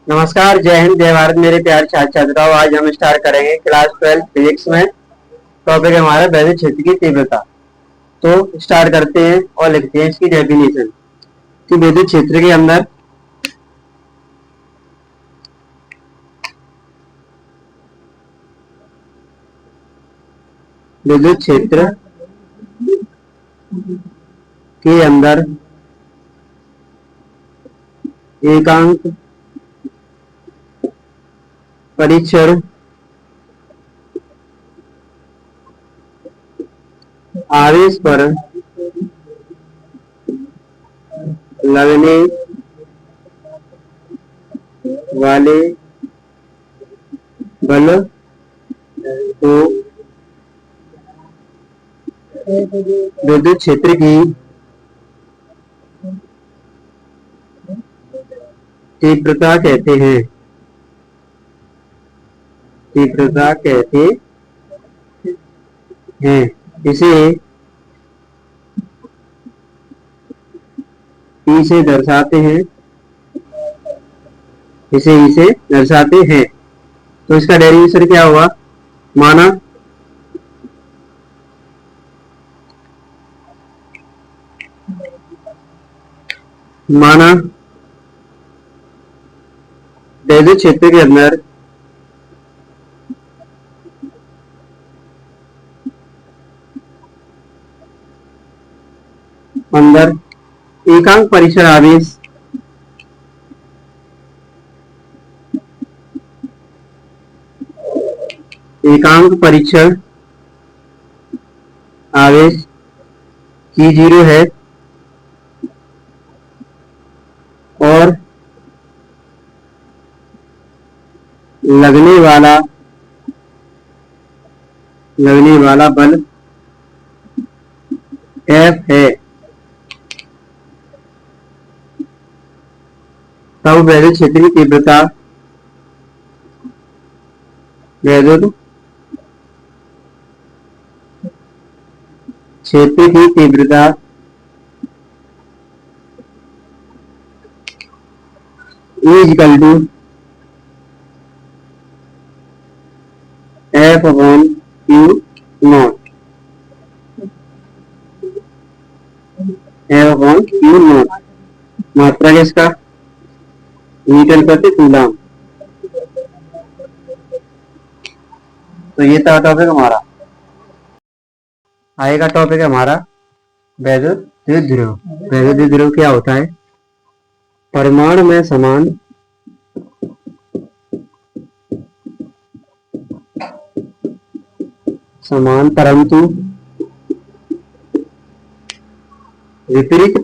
नमस्कार, जय हिंद, जय भारत मेरे प्यारे छात्र छात्राओं। आज हम स्टार्ट करेंगे क्लास 12 फिजिक्स में। टॉपिक है हमारा वैद्युत क्षेत्र की तीव्रता। तो स्टार्ट करते हैं और लिखते हैं इसकी डेफिनेशन कि वैद्युत क्षेत्र के अंदर विद्युत क्षेत्र के अंदर एकांक परीक्षण आवेश पर लगने वाले बल को विद्युत क्षेत्र की तीव्रता कहते हैं। तीव्रता कहते हैं। इसे ई से दर्शाते हैं। इसे दर्शाते हैं। तो इसका डेरिवेशन क्या हुआ? माना वैद्युत क्षेत्र के अंदर एकांक परीक्षण आवेश Q0 है और लगने वाला बल F है। तब वैद्युत क्षेत्र की तीव्रता वैद्युत क्षेत्र की तीव्रता equal to F upon Q naught. F upon Q naught मात्रा है इसका मीटर प्रति कूलम। तो ये था टॉपिक हमारा। आएगा टॉपिक हमारा वैद्युत द्विध्रुव। वैद्युत द्विध्रुव क्या होता है? परमाणु में समान परंतु विपरीत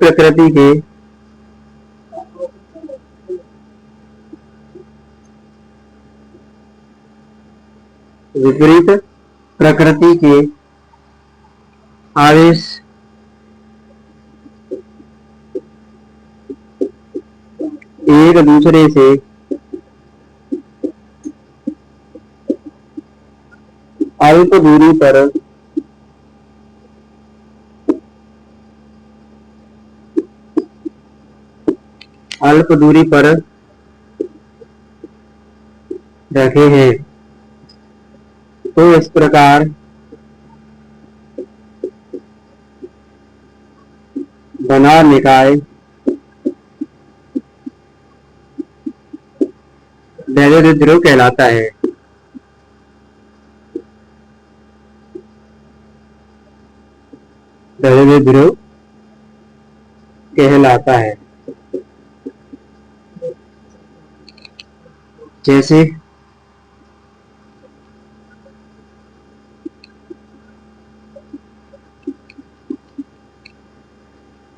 प्रकृति के आवेश एक दूसरे से अल्प दूरी पर रखे हैं। तो इस प्रकार बना निकाय वैद्युत द्विध्रुव कहलाता है। वैद्युत द्विध्रुव कहलाता है। जैसे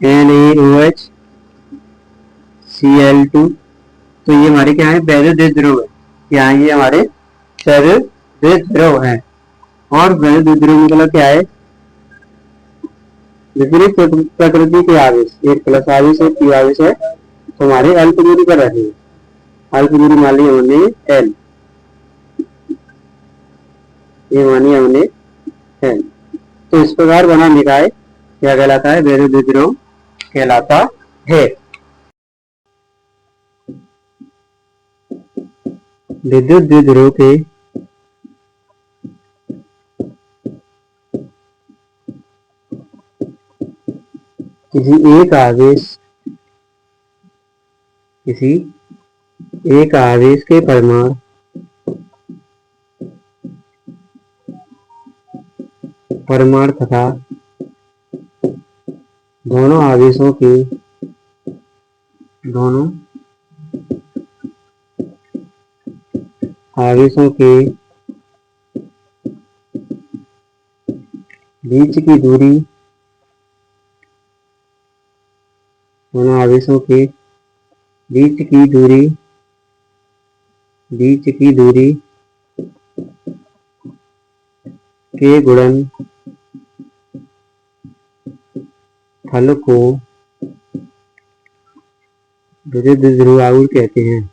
NaOH Cl2। तो ये हमारे क्या है? वैद्युत द्विध्रुव है। यहाँ ये हमारे वैद्युत द्विध्रुव है। और वैद्युत द्विध्रुव मतलब क्या है? विपरीत प्रकृति के आवेश, एक प्लस आवेश है, Q आवेश है, तो हमारे अल्प दूरी पर रहे। अल्प दूरी मान ली हमने L, ये मानी हमने L। तो इस प्रकार बना निकाय क्या कहलाता है? वैद्युत द्विध्रुव कहलाता है। विद्युत द्विध्रुव के किसी एक आवेश के परमाणु तथा दोनों आवेशों के बीच की दूरी दोनों आवेशों के बीच की दूरी के गुणनफल को विद्युत ध्रुवांक कहते हैं।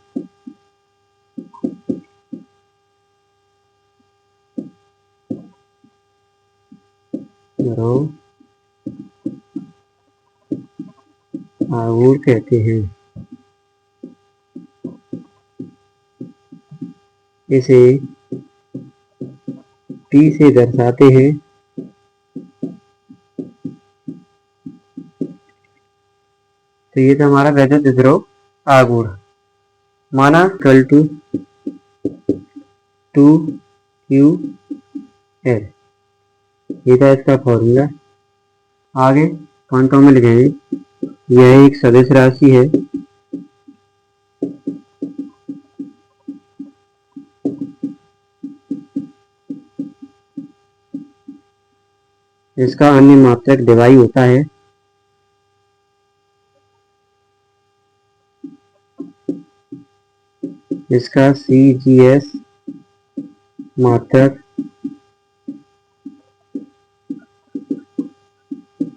आवर्त कहते हैं। इसे T से दर्शाते हैं। तो ये था हमारा विद्युत द्विध्रुव आघूर्ण। माना इक्वल टू 2Ql, ये था इसका फॉर्मूला। आगे क्वांटम में लिखेंगे। यह एक सदिश राशि है इसका अन्य मात्रक डिवाई होता है। इसका CGS मात्रक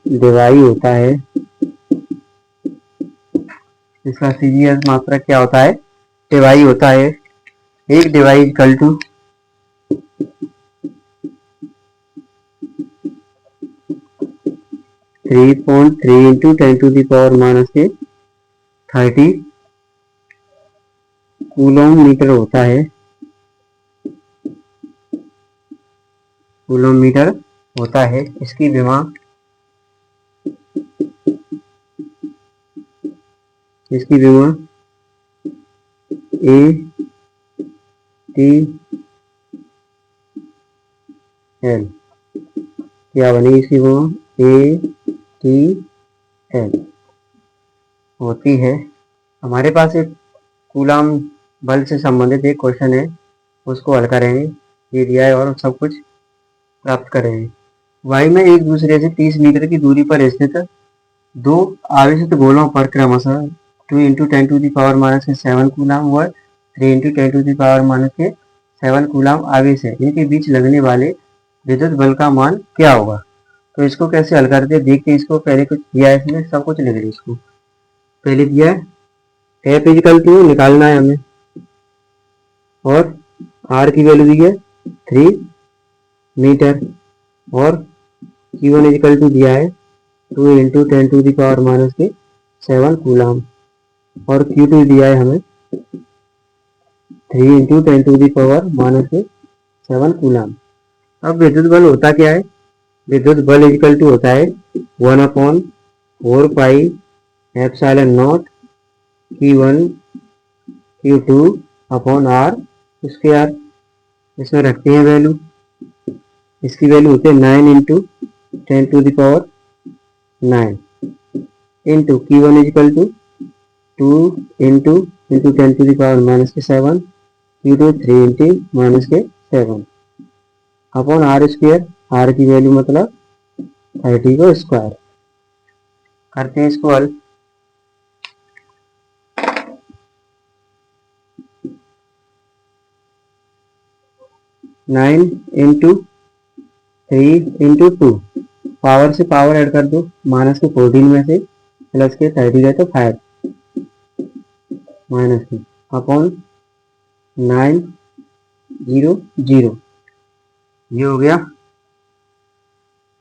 डिवाई होता है। इसका CGS मात्रक क्या होता है? डिवाई होता है। एक debye equal to 3.3 into 10⁻⁻30 coulomb metre होता है। कूलम मीटर होता है। इसकी विमा ATL क्या बनेगी? इसकी विमा ATL होती है। हमारे पास एक कूलम बल से संबंधित एक क्वेश्चन है, उसको हल करेंगे। ये दिया है और सब कुछ प्राप्त करेंगे। वायु में एक दूसरे से 30 मीटर की दूरी पर स्थित दो आवेशित गोलों पर क्रमशः 2 इंटू 10⁻⁻7 कूलम व 3 इंटू 10⁻⁻7 कूलम आवेश है। इनके बीच लगने वाले विद्युत बल का मान क्या होगा? तो इसको कैसे हल करते हैं देखते हैं। इसको पहले कुछ दिया है, इसमें सब कुछ लिख रहे। इसको पहले दिया है F इक्वल टू निकालना है हमें, और R की वैल्यू दी है 3 मीटर, और Q1 इक्वल टू दिया है 2 इंटू 10⁻⁻7 कूलम, और Q2 दिया है हमें 3 इंटू 10⁻⁻7 कूलम। अब विद्युत बल होता क्या है? विद्युत बल इक्वल टू होता है 1/4πε0 Q1 Q2 upon R square. इसमें रखते हैं वैल्यू। इसकी वैल्यू होती है 9 into 10⁻9 into Q1 equal to 2 into 10⁻⁻7, Q2 3 into -7 upon R square. R की वैल्यू मतलब 30 को स्क्वायर। करते हैं इसको हल। 9 इंटू 3 इंटू 2, पावर से पावर ऐड कर दो। माइनस के 14 में से प्लस के 30 गए तो 5 माइनस के अपॉन 900। ये हो गया।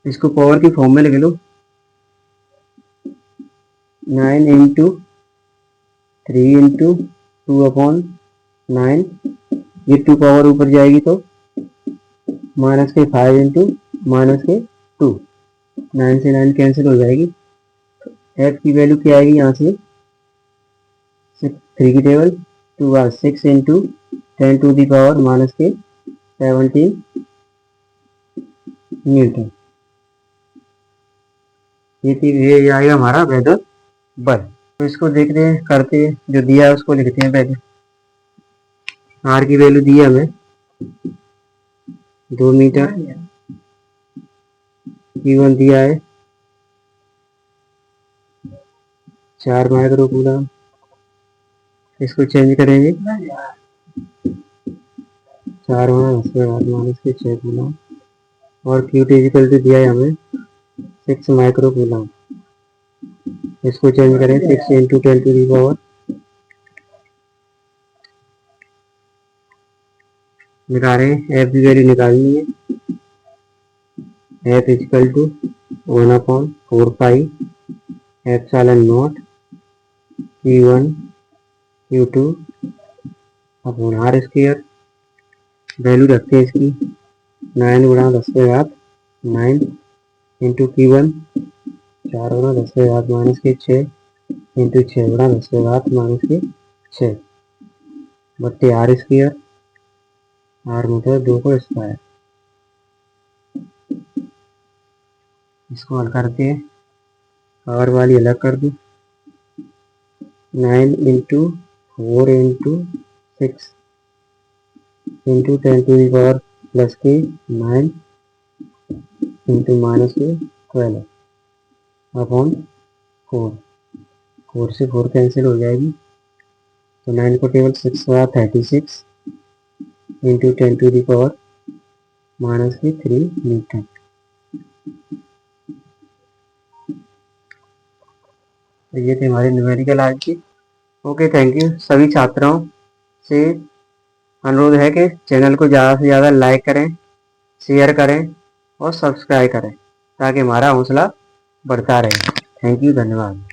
इसको पावर की फॉर्म में लिख लो। 9 इंटू 3 इंटू 2 अपॉन 9 ये 2 पावर ऊपर जाएगी तो माइनस के 5 इंटू माइनस के 2, 9 से 9 कैंसिल हो जाएगी। एफ की वैल्यू क्या आएगी यहाँ से 3 की टेबल 2 बार 6 into 10 to the power minus के 17 न्यूटन। ये आएगा हमारा वैद्युत बल। तो इसको देखते हैं करते हैं, जो दिया है उसको लिखते हैं पहले। आर की वैल्यू दी है हमें 2 मीटर, Q1 दिया है 4 माइक्रो कूलम। इसको चेंज करेंगे 4 माइनस के 6 कूलम, और Q2 इक्वल टू दिया है हमें 6 माइक्रो कूलम। इसको चेंज करें 6 इंटू 10 टू दी पावर निकाल रहे हैं। एफ की वैल्यू निकालनी है। F equal to 1/4 pi epsilon naught Q1 Q2 upon R square. Value रखते हैं इसकी 9 गुणा 10 के घात 9 इंटू Q1 4 गुणा 10 के घात माइनस के 6 इंटू 6 गुणा 10 के घात माइनस के 6 बट्टे आर स्क्वायर। आर मतलब 2 को स्क्वायर। इसको हल करते हैं, पावर वाली अलग कर दूँ। 9 into 4 into 6 into 10 to the power plus के 9 इंटू माइनस के 12 अपॉन 4। 4 से 4 कैंसिल हो जाएगी, तो 9 को टेबल 6 हुआ 36 into 10 to the power minus के 3 न्यूटन। तो ये थे हमारे न्यूमेरिकल आज की। Okay, thank you. सभी छात्रों से अनुरोध है कि चैनल को ज़्यादा से ज़्यादा लाइक करें, शेयर करें और सब्सक्राइब करें, ताकि हमारा हौसला बढ़ता रहे। थैंक यू, धन्यवाद।